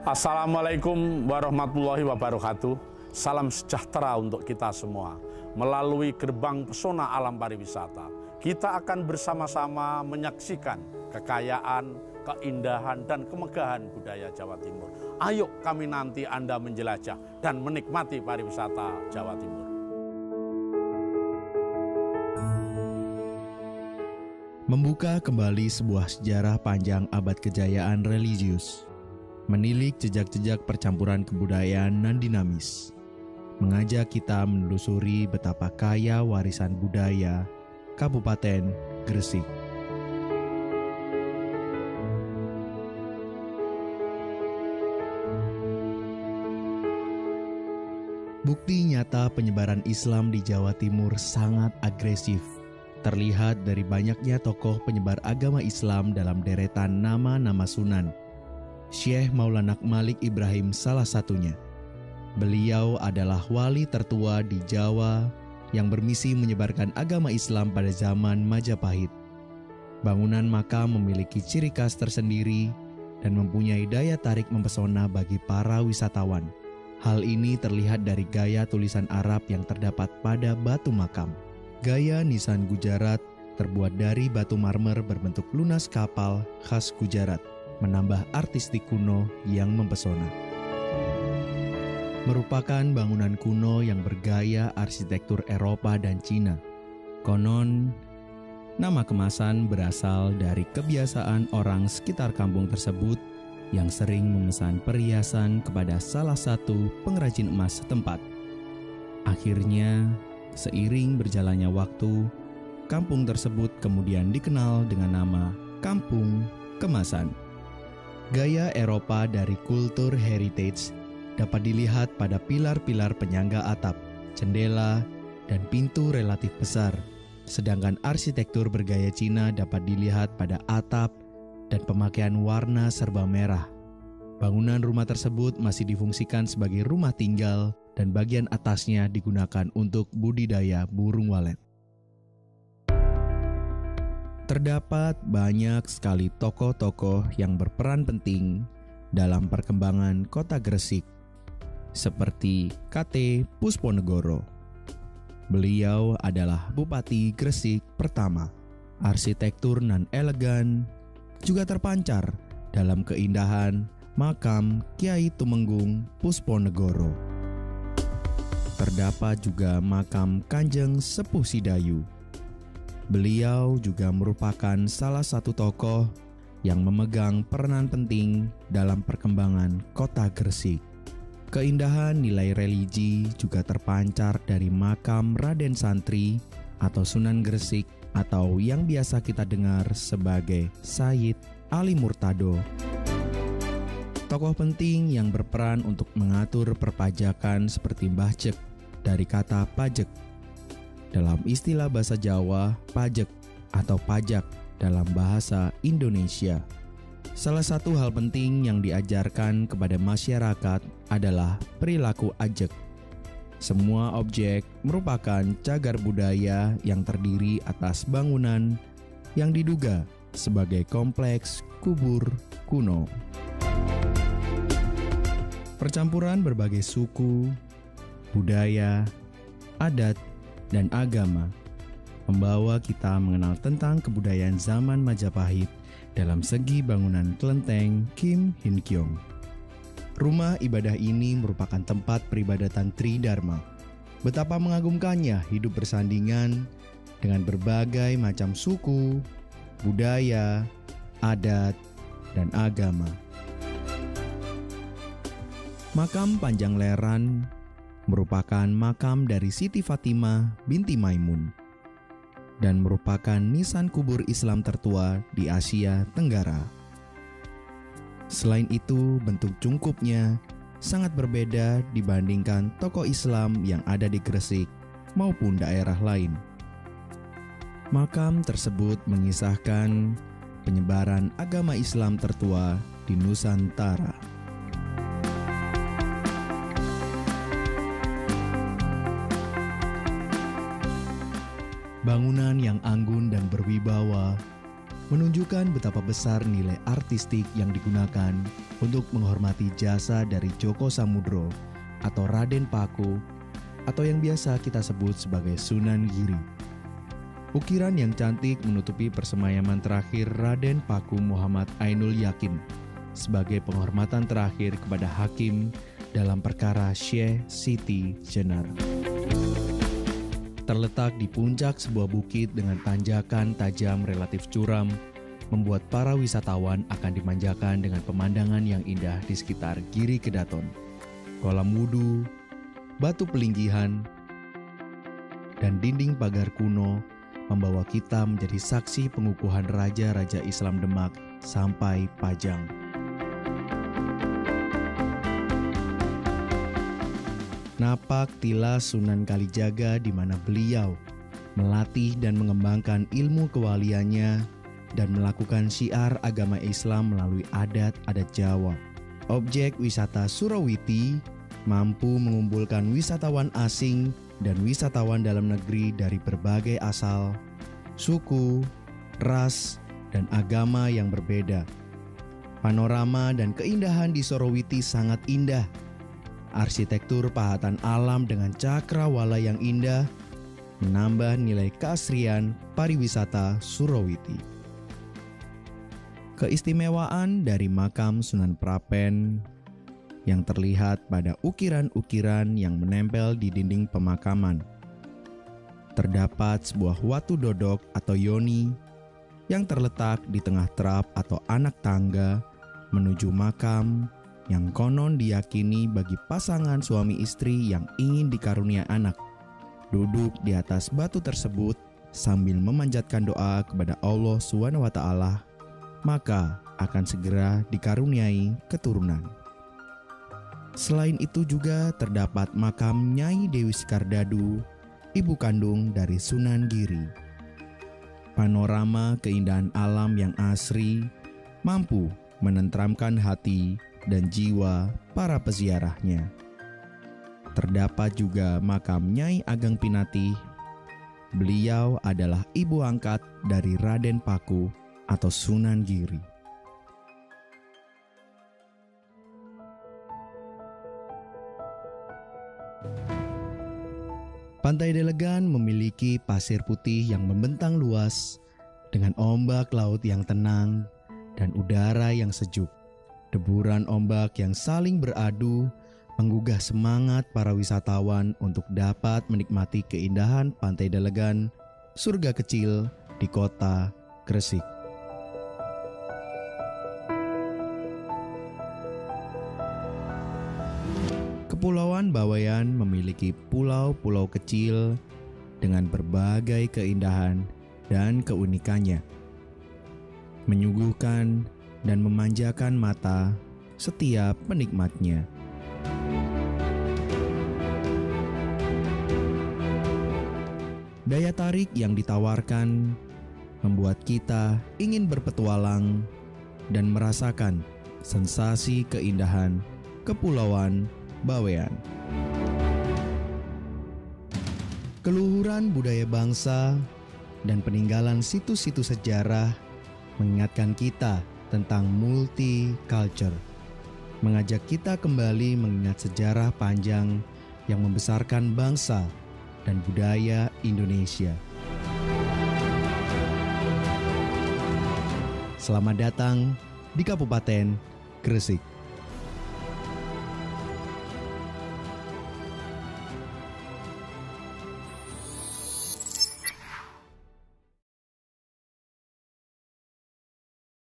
Assalamualaikum warahmatullahi wabarakatuh. Salam sejahtera untuk kita semua. Melalui gerbang pesona alam pariwisata, kita akan bersama-sama menyaksikan kekayaan, keindahan, dan kemegahan budaya Jawa Timur. Ayo kami nanti Anda menjelajah dan menikmati pariwisata Jawa Timur. Membuka kembali sebuah sejarah panjang abad kejayaan religius, menilik jejak-jejak percampuran kebudayaan nan dinamis, mengajak kita menelusuri betapa kaya warisan budaya Kabupaten Gresik. Bukti nyata penyebaran Islam di Jawa Timur sangat agresif. Terlihat dari banyaknya tokoh penyebar agama Islam dalam deretan nama-nama sunan. Syekh Maulana Malik Ibrahim salah satunya. Beliau adalah wali tertua di Jawa yang bermisi menyebarkan agama Islam pada zaman Majapahit. Bangunan makam memiliki ciri khas tersendiri dan mempunyai daya tarik mempesona bagi para wisatawan. Hal ini terlihat dari gaya tulisan Arab yang terdapat pada batu makam. Gaya nisan Gujarat terbuat dari batu marmer berbentuk lunas kapal khas Gujarat, menambah artistik kuno yang mempesona. Merupakan bangunan kuno yang bergaya arsitektur Eropa dan Cina. Konon, nama kemasan berasal dari kebiasaan orang sekitar kampung tersebut yang sering memesan perhiasan kepada salah satu pengrajin emas setempat. Akhirnya, seiring berjalannya waktu, kampung tersebut kemudian dikenal dengan nama Kampung Kemasan. Gaya Eropa dari kultur heritage dapat dilihat pada pilar-pilar penyangga atap, jendela, dan pintu relatif besar. Sedangkan arsitektur bergaya Cina dapat dilihat pada atap dan pemakaian warna serba merah. Bangunan rumah tersebut masih difungsikan sebagai rumah tinggal dan bagian atasnya digunakan untuk budidaya burung walet. Terdapat banyak sekali tokoh-tokoh yang berperan penting dalam perkembangan kota Gresik, seperti KT Pusponegoro. Beliau adalah Bupati Gresik pertama. Arsitektur nan elegan juga terpancar dalam keindahan makam Kiai Tumenggung Pusponegoro. Terdapat juga makam Kanjeng Sepuh Sidayu. Beliau juga merupakan salah satu tokoh yang memegang peranan penting dalam perkembangan kota Gresik. Keindahan nilai religi juga terpancar dari makam Raden Santri atau Sunan Gresik atau yang biasa kita dengar sebagai Sayyid Ali Murtado. Tokoh penting yang berperan untuk mengatur perpajakan seperti Mbah Cek dari kata pajek. Dalam istilah bahasa Jawa, pajek atau pajak dalam bahasa Indonesia. Salah satu hal penting yang diajarkan kepada masyarakat adalah perilaku ajek. Semua objek merupakan cagar budaya yang terdiri atas bangunan yang diduga sebagai kompleks kubur kuno. Percampuran berbagai suku, budaya, adat, dan agama membawa kita mengenal tentang kebudayaan zaman Majapahit dalam segi bangunan kelenteng Kim Hin Kiong. Rumah ibadah ini merupakan tempat peribadatan Tridharma. Betapa mengagumkannya hidup bersandingan dengan berbagai macam suku, budaya, adat, dan agama. Makam Panjang Leran merupakan makam dari Siti Fatimah binti Maimun dan merupakan nisan kubur Islam tertua di Asia Tenggara. Selain itu, bentuk cungkupnya sangat berbeda dibandingkan tokoh Islam yang ada di Gresik maupun daerah lain. Makam tersebut mengisahkan penyebaran agama Islam tertua di Nusantara. Bangunan yang anggun dan berwibawa menunjukkan betapa besar nilai artistik yang digunakan untuk menghormati jasa dari Djoko Samudro atau Raden Paku atau yang biasa kita sebut sebagai Sunan Giri. Ukiran yang cantik menutupi persemayaman terakhir Raden Paku Muhammad Ainul Yakin sebagai penghormatan terakhir kepada hakim dalam perkara Syekh Siti Jenar. Terletak di puncak sebuah bukit dengan tanjakan tajam relatif curam, membuat para wisatawan akan dimanjakan dengan pemandangan yang indah di sekitar Giri Kedaton, kolam wudhu, batu pelinggihan, dan dinding pagar kuno membawa kita menjadi saksi pengukuhan raja-raja Islam Demak sampai Pajang. Napak tilas Sunan Kalijaga di mana beliau melatih dan mengembangkan ilmu kewaliannya dan melakukan syiar agama Islam melalui adat-adat Jawa. Objek wisata Surawiti mampu mengumpulkan wisatawan asing dan wisatawan dalam negeri dari berbagai asal, suku, ras, dan agama yang berbeda. Panorama dan keindahan di Surawiti sangat indah. Arsitektur pahatan alam dengan cakrawala yang indah menambah nilai keasrian pariwisata Surawiti. Keistimewaan dari makam Sunan Prapen yang terlihat pada ukiran-ukiran yang menempel di dinding pemakaman. Terdapat sebuah watu dodok atau yoni yang terletak di tengah trap atau anak tangga menuju makam yang konon diyakini bagi pasangan suami istri yang ingin dikarunia anak. Duduk di atas batu tersebut sambil memanjatkan doa kepada Allah SWT, maka akan segera dikaruniai keturunan. Selain itu juga terdapat makam Nyai Dewi Skardadu, ibu kandung dari Sunan Giri. Panorama keindahan alam yang asri mampu menenteramkan hati dan jiwa para peziarahnya. Terdapat juga makam Nyai Ageng Pinatih. Beliau adalah ibu angkat dari Raden Paku atau Sunan Giri. Pantai Delegan memiliki pasir putih yang membentang luas dengan ombak laut yang tenang dan udara yang sejuk. Deburan ombak yang saling beradu menggugah semangat para wisatawan untuk dapat menikmati keindahan Pantai Delegan, surga kecil di kota Gresik. Kepulauan Bawean memiliki pulau-pulau kecil dengan berbagai keindahan dan keunikannya, menyuguhkan dan memanjakan mata setiap penikmatnya. Daya tarik yang ditawarkan membuat kita ingin berpetualang dan merasakan sensasi keindahan Kepulauan Bawean. Keluhuran budaya bangsa dan peninggalan situs-situs sejarah mengingatkan kita tentang multi-culture, mengajak kita kembali mengingat sejarah panjang yang membesarkan bangsa dan budaya Indonesia. Selamat datang di Kabupaten Gresik.